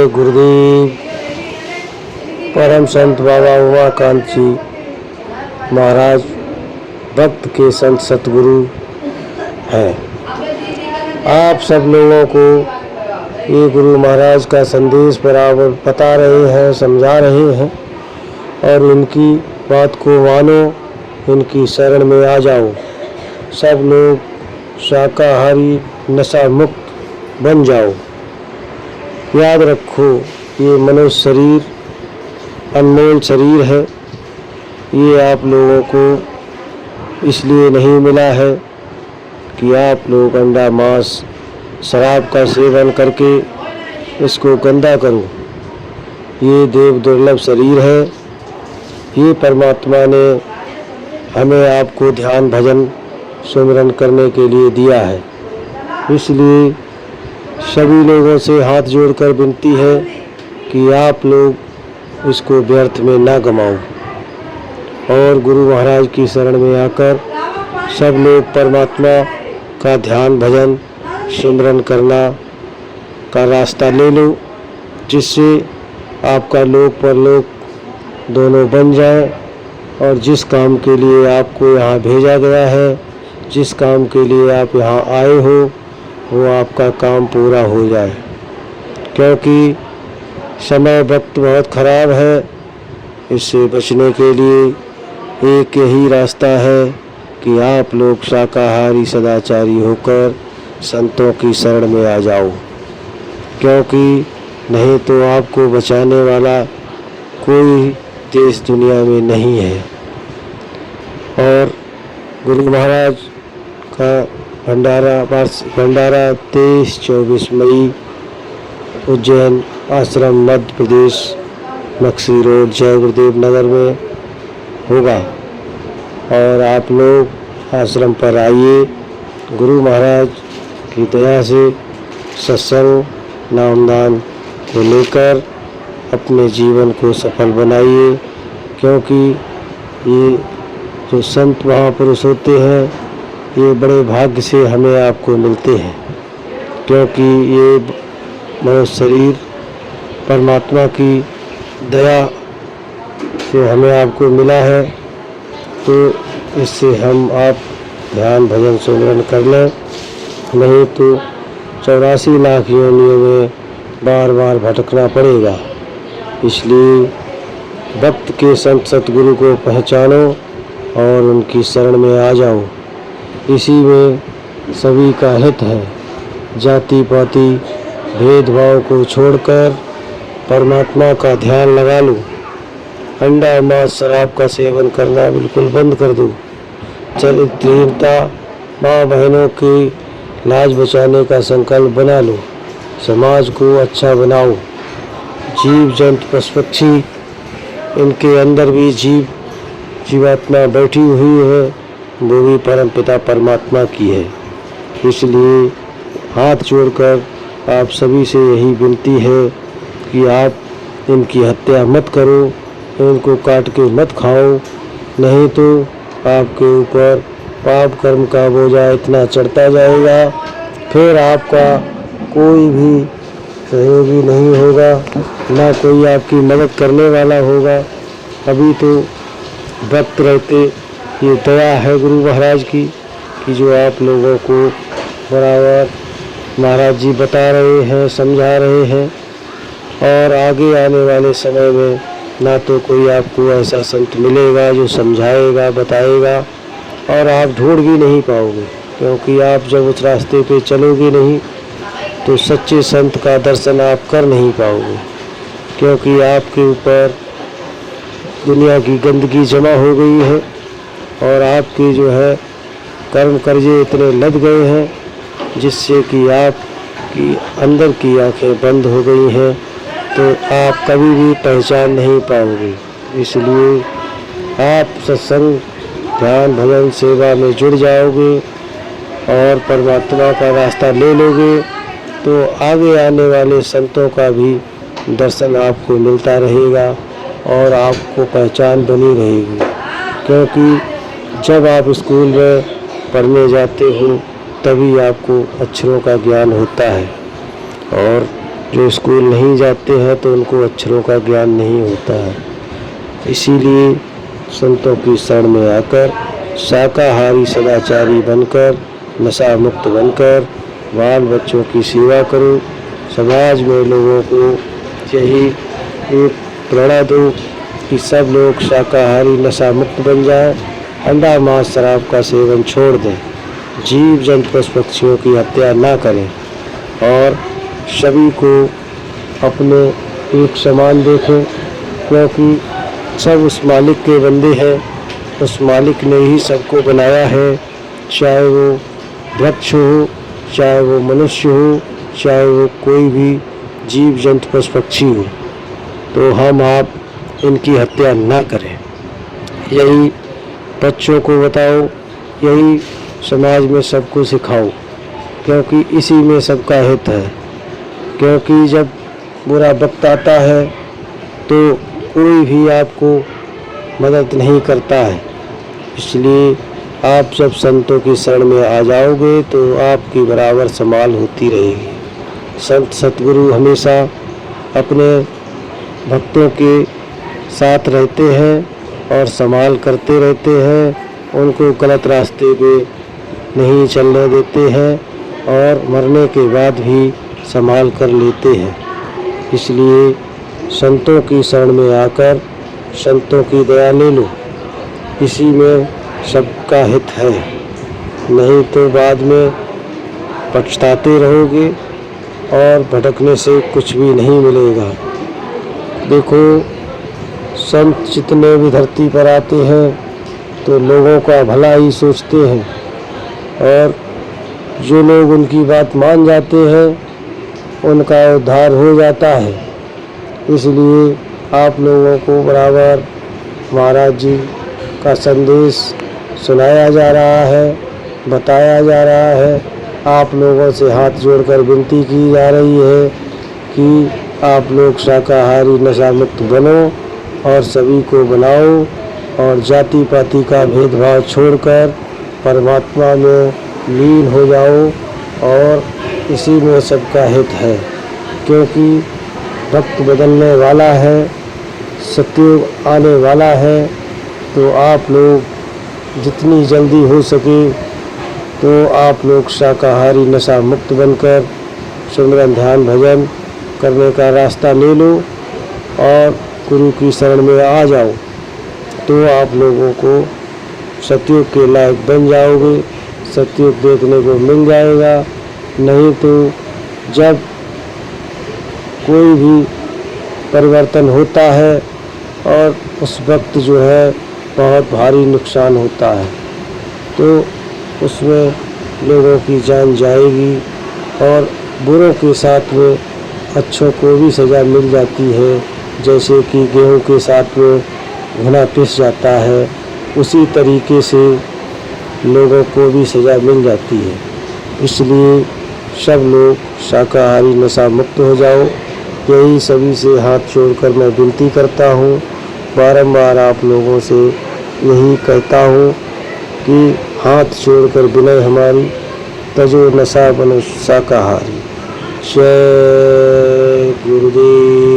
जय गुरुदेव। परम संत बाबा उमाकांत जी महाराज भक्त के संत सतगुरु हैं। आप सब लोगों को ये गुरु महाराज का संदेश बराबर बता रहे हैं, समझा रहे हैं और इनकी बात को मानो, इनकी शरण में आ जाओ। सब लोग शाकाहारी नशा मुक्त बन जाओ। याद रखो, ये मनुष्य शरीर अनमोल शरीर है। ये आप लोगों को इसलिए नहीं मिला है कि आप लोग अंडा मांस शराब का सेवन करके इसको गंदा करो। ये देव दुर्लभ शरीर है। ये परमात्मा ने हमें आपको ध्यान भजन सुमिरन करने के लिए दिया है। इसलिए सभी लोगों से हाथ जोड़कर विनती है कि आप लोग इसको व्यर्थ में ना गमाओ और गुरु महाराज की शरण में आकर सब लोग परमात्मा का ध्यान भजन सुमिरन करना का रास्ता ले लो, जिससे आपका लोक परलोक दोनों बन जाए और जिस काम के लिए आपको यहाँ भेजा गया है, जिस काम के लिए आप यहाँ आए हो, वो आपका काम पूरा हो जाए। क्योंकि समय वक्त बहुत ख़राब है। इससे बचने के लिए एक यही रास्ता है कि आप लोग शाकाहारी सदाचारी होकर संतों की शरण में आ जाओ। क्योंकि नहीं तो आपको बचाने वाला कोई देश दुनिया में नहीं है। और गुरु महाराज का भंडारा 23-24 मई उज्जैन आश्रम मध्य प्रदेश नक्सी रोड जय गुरुदेव नगर में होगा। और आप लोग आश्रम पर आइए। गुरु महाराज की दया से सत्संग नामदान को लेकर अपने जीवन को सफल बनाइए। क्योंकि ये जो संत महापुरुष होते हैं, ये बड़े भाग्य से हमें आपको मिलते हैं। क्योंकि ये मनुष्य शरीर परमात्मा की दया से हमें आपको मिला है। तो इससे हम आप ध्यान भजन सुमिरन कर लें, नहीं तो 84 लाख योनियों में बार बार भटकना पड़ेगा। इसलिए भक्त के संत सतगुरु को पहचानो और उनकी शरण में आ जाओ। इसी में सभी का हित है। जाति पाति भेदभाव को छोड़कर परमात्मा का ध्यान लगा लो। अंडा मांस शराब का सेवन करना बिल्कुल बंद कर दो। चरित्रहीनता माँ बहनों की लाज बचाने का संकल्प बना लो। समाज को अच्छा बनाओ। जीव जंतु पशु पक्षी, इनके अंदर भी जीवात्मा बैठी हुई है, वो भी परम पिता परमात्मा की है। इसलिए हाथ जोड़कर आप सभी से यही विनती है कि आप इनकी हत्या मत करो, इनको काट के मत खाओ, नहीं तो आपके ऊपर पाप कर्म का बोझा इतना चढ़ता जाएगा, फिर आपका कोई भी सहयोगी नहीं होगा, ना कोई आपकी मदद करने वाला होगा। अभी तो भक्त रहते ये दया है गुरु महाराज की कि जो आप लोगों को बराबर महाराज जी बता रहे हैं, समझा रहे हैं। और आगे आने वाले समय में ना तो कोई आपको ऐसा संत मिलेगा जो समझाएगा, बताएगा, और आप ढूंढ भी नहीं पाओगे। क्योंकि आप जब उस रास्ते पे चलोगे नहीं तो सच्चे संत का दर्शन आप कर नहीं पाओगे। क्योंकि आपके ऊपर दुनिया की गंदगी जमा हो गई है और आपके जो है कर्म कर्जे इतने लद गए हैं जिससे कि आपकी अंदर की आंखें बंद हो गई हैं, तो आप कभी भी पहचान नहीं पाओगे। इसलिए आप सत्संग ध्यान भजन सेवा में जुड़ जाओगे और परमात्मा का रास्ता ले लोगे, तो आगे आने वाले संतों का भी दर्शन आपको मिलता रहेगा और आपको पहचान बनी रहेगी। क्योंकि जब आप स्कूल में पढ़ने जाते हो तभी आपको अक्षरों का ज्ञान होता है। और जो स्कूल नहीं जाते हैं तो उनको अक्षरों का ज्ञान नहीं होता है। इसीलिए संतों की शरण में आकर शाकाहारी सदाचारी बनकर, नशा मुक्त बनकर बाल बच्चों की सेवा करो। समाज में लोगों को यही एक प्रेरणा दो कि सब लोग शाकाहारी नशा मुक्त बन जाएं, अंडा मांस शराब का सेवन छोड़ दें, जीव जंतु पशु पक्षियों की हत्या ना करें और सभी को अपने एक समान देखें, क्योंकि सब उस मालिक के बंदे हैं। उस मालिक ने ही सबको बनाया है, चाहे वो वृक्ष हो, चाहे वो मनुष्य हो, चाहे वो कोई भी जीव जंतु पशु पक्षी हो। तो हम आप इनकी हत्या ना करें, यही बच्चों को बताओ, यही समाज में सबको सिखाओ, क्योंकि इसी में सबका हित है। क्योंकि जब बुरा वक्त आता है तो कोई भी आपको मदद नहीं करता है। इसलिए आप जब संतों की शरण में आ जाओगे तो आपकी बराबर संभाल होती रहेगी। संत सतगुरु हमेशा अपने भक्तों के साथ रहते हैं और संभाल करते रहते हैं, उनको गलत रास्ते पे नहीं चलने देते हैं और मरने के बाद भी संभाल कर लेते हैं। इसलिए संतों की शरण में आकर संतों की दया ले लो, इसी में सबका हित है। नहीं तो बाद में पछताते रहोगे और भटकने से कुछ भी नहीं मिलेगा। देखो, संत जितने भी धरती पर आते हैं तो लोगों का भला ही सोचते हैं, और जो लोग उनकी बात मान जाते हैं उनका उद्धार हो जाता है। इसलिए आप लोगों को बराबर महाराज जी का संदेश सुनाया जा रहा है, बताया जा रहा है। आप लोगों से हाथ जोड़कर विनती की जा रही है कि आप लोग शाकाहारी नशा मुक्त बनो और सभी को बनाओ और जाति पाति का भेदभाव छोड़कर परमात्मा में लीन हो जाओ, और इसी में सबका हित है। क्योंकि वक्त बदलने वाला है, सत्युग आने वाला है, तो आप लोग जितनी जल्दी हो सके तो आप लोग शाकाहारी नशा मुक्त बनकर सिमरन ध्यान भजन करने का रास्ता ले लो और गुरु की शरण में आ जाओ, तो आप लोगों को सतयुग के लायक बन जाओगे, सतयुग देखने को मिल जाएगा। नहीं तो जब कोई भी परिवर्तन होता है और उस वक्त जो है बहुत भारी नुकसान होता है, तो उसमें लोगों की जान जाएगी और बुरों के साथ में अच्छों को भी सज़ा मिल जाती है। जैसे कि गेहूं के साथ में घुना पिस जाता है, उसी तरीके से लोगों को भी सज़ा मिल जाती है। इसलिए सब लोग शाकाहारी नशा मुक्त हो जाओ, यही सभी से हाथ जोड़कर मैं विनती करता हूँ। बारंबार आप लोगों से यही कहता हूँ कि हाथ जोड़कर विनय हमारी, तजो नशा बनो शाकाहारी। जय गुरुदेव।